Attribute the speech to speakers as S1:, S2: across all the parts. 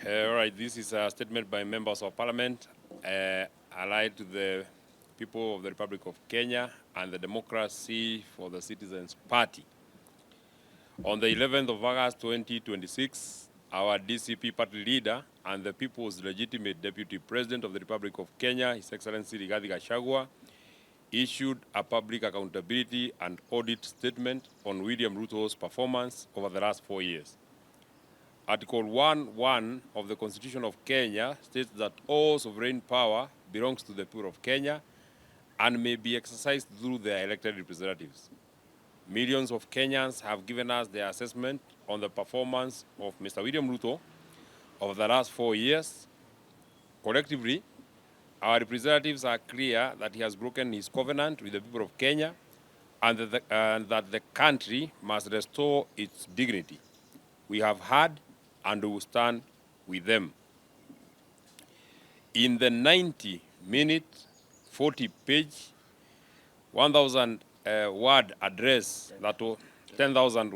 S1: All right, this is a statement by members of parliament allied to the people of the Republic of Kenya and the Democracy for the Citizens Party. On the 11th of August 2026, our DCP party leader and the people's legitimate deputy president of the Republic of Kenya, His Excellency Rigathi Gachagua, issued a public accountability and audit statement on William Ruto's performance over the last 4 years. Article 1.1 of the Constitution of Kenya states that all sovereign power belongs to the people of Kenya and may be exercised through their elected representatives. Millions of Kenyans have given us their assessment on the performance of Mr. William Ruto over the last 4 years. Collectively, our representatives are clear that he has broken his covenant with the people of Kenya and that the country must restore its dignity. We have heard and we will stand with them. In the 90-minute, 40-page, 1,000 word address that was 10,000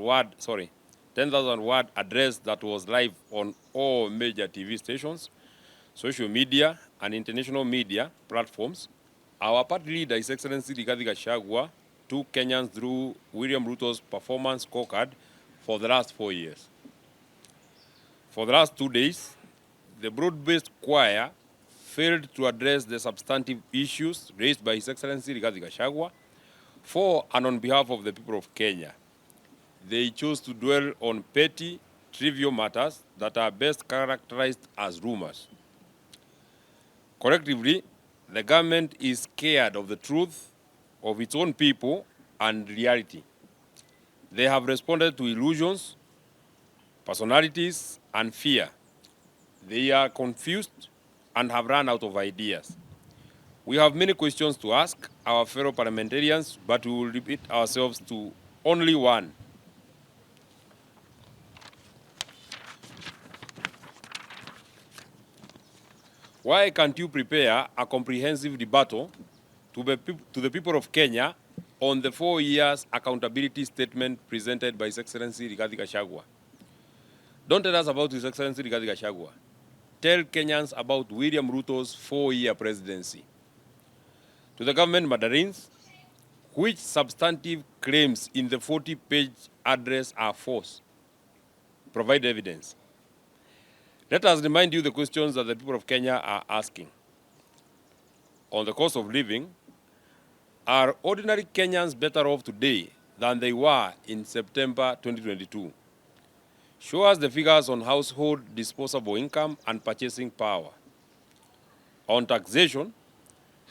S1: word address that was live on all major TV stations, social media, and international media platforms, our party leader, His Excellency Rigathi Gachagua, took Kenyans through William Ruto's performance scorecard for the last 4 years. For the last 2 days, the broad-based choir failed to address the substantive issues raised by His Excellency Rigathi Gachagua for and on behalf of the people of Kenya. They chose to dwell on petty, trivial matters that are best characterized as rumors. Collectively, the government is scared of the truth of its own people and reality. They have responded to illusions, personalities, and fear. They are confused and have run out of ideas. We have many questions to ask our fellow parliamentarians, but we will limit ourselves to only one. Why can't you prepare a comprehensive rebuttal to the people of Kenya on the 4 years accountability statement presented by His Excellency Rigathi Gachagua? Don't tell us about His Excellency Rigathi Gachagua. Tell Kenyans about William Ruto's 4-year presidency. To the government mandarins, which substantive claims in the 40-page address are false? Provide evidence. Let us remind you the questions that the people of Kenya are asking. On the cost of living, are ordinary Kenyans better off today than they were in September 2022? Show us the figures on household disposable income and purchasing power. On taxation,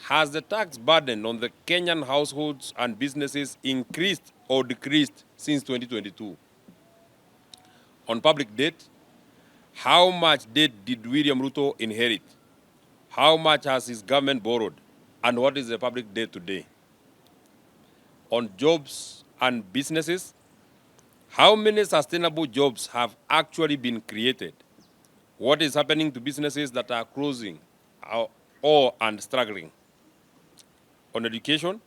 S1: has the tax burden on the Kenyan households and businesses increased or decreased since 2022? On public debt, how much debt did William Ruto inherit? How much has his government borrowed? And what is the public debt today? On jobs and businesses, how many sustainable jobs have actually been created? What is happening to businesses that are closing or struggling? On education,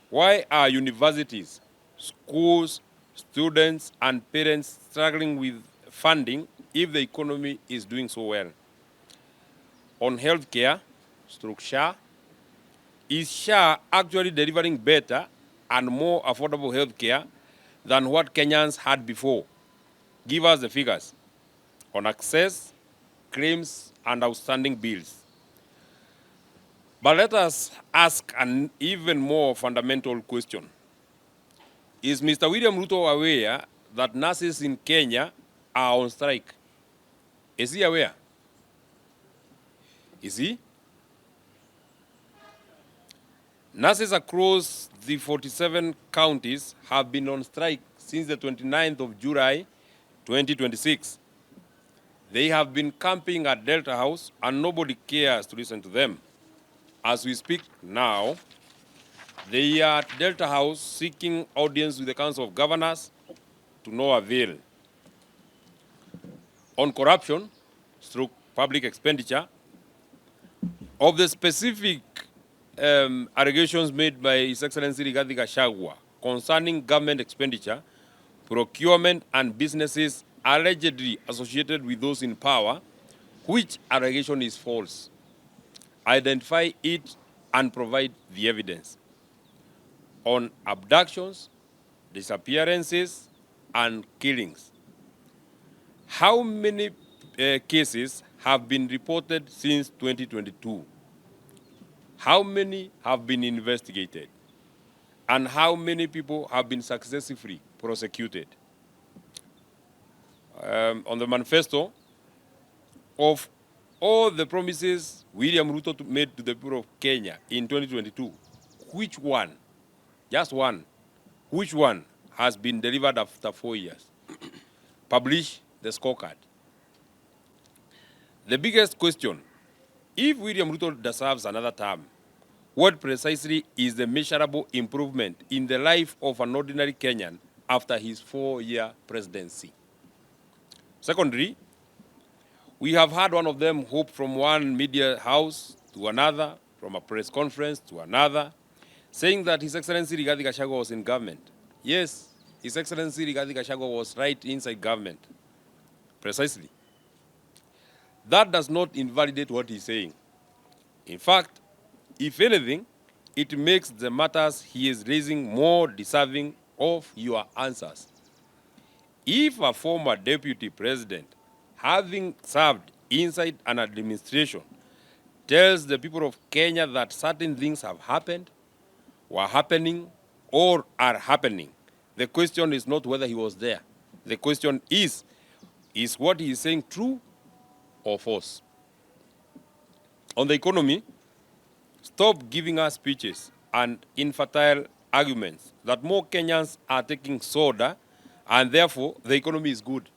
S1: why are universities, schools, students, and parents struggling with funding if the economy is doing so well? On healthcare, SHA, is SHA actually delivering better and more affordable healthcare than what Kenyans had before? Give us the figures on access, claims, and outstanding bills. But let us ask an even more fundamental question. Is Mr. William Ruto aware that nurses in Kenya are on strike? Is he aware? Is he? Nurses across the 47 counties have been on strike since the 29th of July 2026. They have been camping at Delta House and nobody cares to listen to them. As we speak now, they are at Delta House seeking audience with the Council of Governors to no avail. On corruption, through public expenditure, of the specific allegations made by His Excellency Rigathi Gachagua concerning government expenditure, procurement, and businesses allegedly associated with those in power, Which allegation is false? Identify it and provide the evidence. On abductions, disappearances, and killings, how many cases have been reported since 2022? How many have been investigated? And how many people have been successfully prosecuted? On the manifesto, of all the promises William Ruto made to the people of Kenya in 2022, which one, just one, which one has been delivered after 4 years? Publish the scorecard. The biggest question, if William Ruto deserves another term, what precisely is the measurable improvement in the life of an ordinary Kenyan after his 4-year presidency? Secondly, we have had one of them hope from one media house to another, from a press conference to another, saying that His Excellency Rigathi Gachagua was in government. Yes, His Excellency Rigathi Gachagua was right inside government, precisely. That does not invalidate what he's saying. In fact, if anything, it makes the matters he is raising more deserving of your answers. If a former deputy president, having served inside an administration, tells the people of Kenya that certain things have happened, were happening, or are happening, the question is not whether he was there. The question is what he is saying true or false? On the economy, stop giving us speeches and infertile arguments that more Kenyans are taking soda and therefore the economy is good.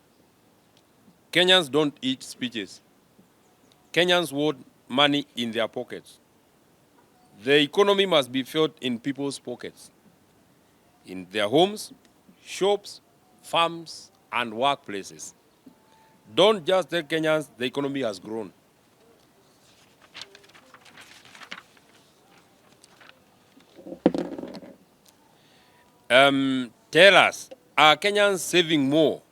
S1: Kenyans don't eat speeches. Kenyans want money in their pockets. The economy must be felt in people's pockets, in their homes, shops, farms, and workplaces. Don't just tell Kenyans the economy has grown. Tell us, are Kenyans saving more?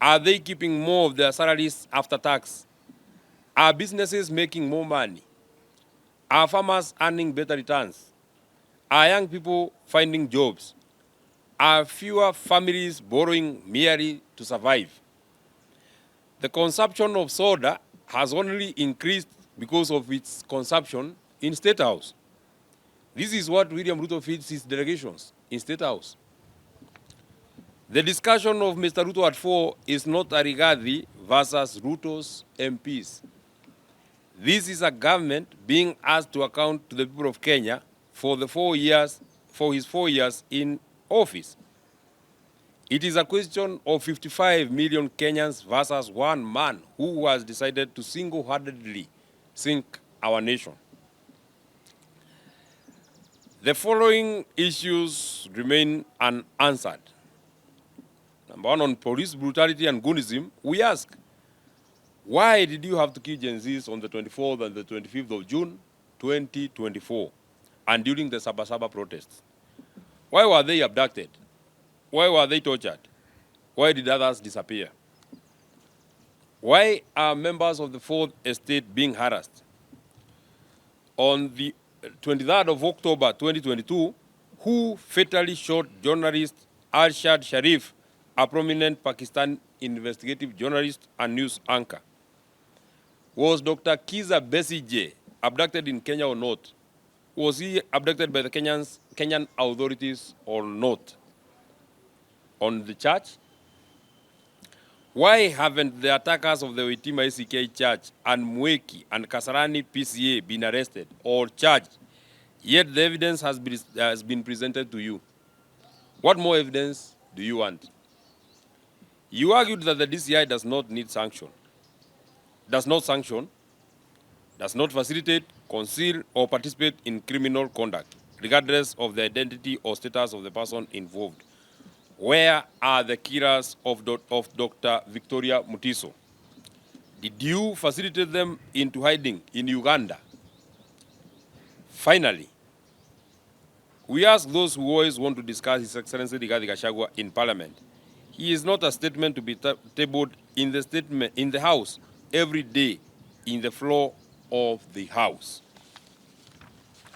S1: Are they keeping more of their salaries after tax? Are businesses making more money? Are farmers earning better returns? Are young people finding jobs? Are fewer families borrowing merely to survive? The consumption of soda has only increased because of its consumption in State House. This is what William Ruto feeds his delegations in State House. The discussion of Mr. Ruto at 4 is not a Rigathi versus Ruto's MPs. This is a government being asked to account to the people of Kenya for his 4 years in office. It is a question of 55 million Kenyans versus one man who has decided to single-handedly sink our nation. The following issues remain unanswered. Number one, on police brutality and goonism, we ask, why did you have to kill Gen Zs on the 24th and the 25th of June, 2024, and during the Sabasaba protests? Why were they abducted? Why were they tortured? Why did others disappear? Why are members of the Fourth Estate being harassed? On the 23rd of October 2022, who fatally shot journalist Arshad Sharif, a prominent Pakistan investigative journalist and news anchor? Was Dr. Kiza Besigye abducted in Kenya or not? Was he abducted by the Kenyan authorities or not? On the church, why haven't the attackers of the Waitima ACK Church and Mweki and Kasarani PCA been arrested or charged, yet the evidence has been presented to you? What more evidence do you want? You argued that the DCI does not need sanction, does not facilitate, conceal, or participate in criminal conduct, regardless of the identity or status of the person involved. Where are the killers of Dr. Victoria Mutiso? Did you facilitate them into hiding in Uganda? Finally, we ask those who always want to discuss His Excellency Rigathi Gachagua in Parliament. He is not a statement to be tabled in the House every day in the floor of the House.